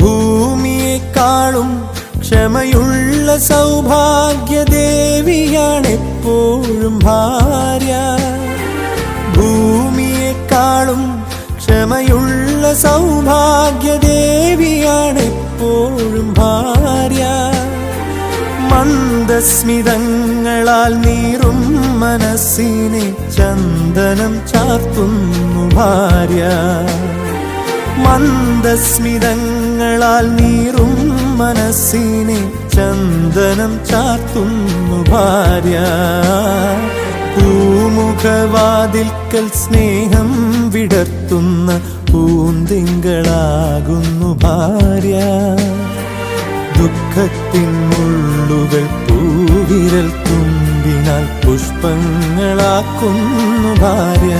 ഭൂമിയെക്കാളും ക്ഷമയുള്ള സൗഭാഗ്യദേവിയാണെപ്പോഴും ഭാര്യ. ഭൂമിയെക്കാളും ക്ഷമയുള്ള സൗഭാഗ്യദേവിയാണെപ്പോഴും ഭാര്യ. മന്ദസ്മിതങ്ങളാൽ നീറും മനസ്സിനെ ചന്ദനം ചാർത്തുന്നു ഭാര്യ. മന്ദസ്മിതങ്ങളാൽ നീറും മനസ്സിനെ ചന്ദനം ചാർത്തുന്നു ഭാര്യ. പൂമുഖവാതിൽക്കൽ സ്നേഹം വിടർത്തുന്ന പൂന്തിങ്കളാകുന്നു ഭാര്യ. ദുഃഖത്തിൻ മുള്ളുകൾ പൂവിരൽ തുമ്പിനാൽ പുഷ്പങ്ങളാക്കുന്നു ഭാര്യ.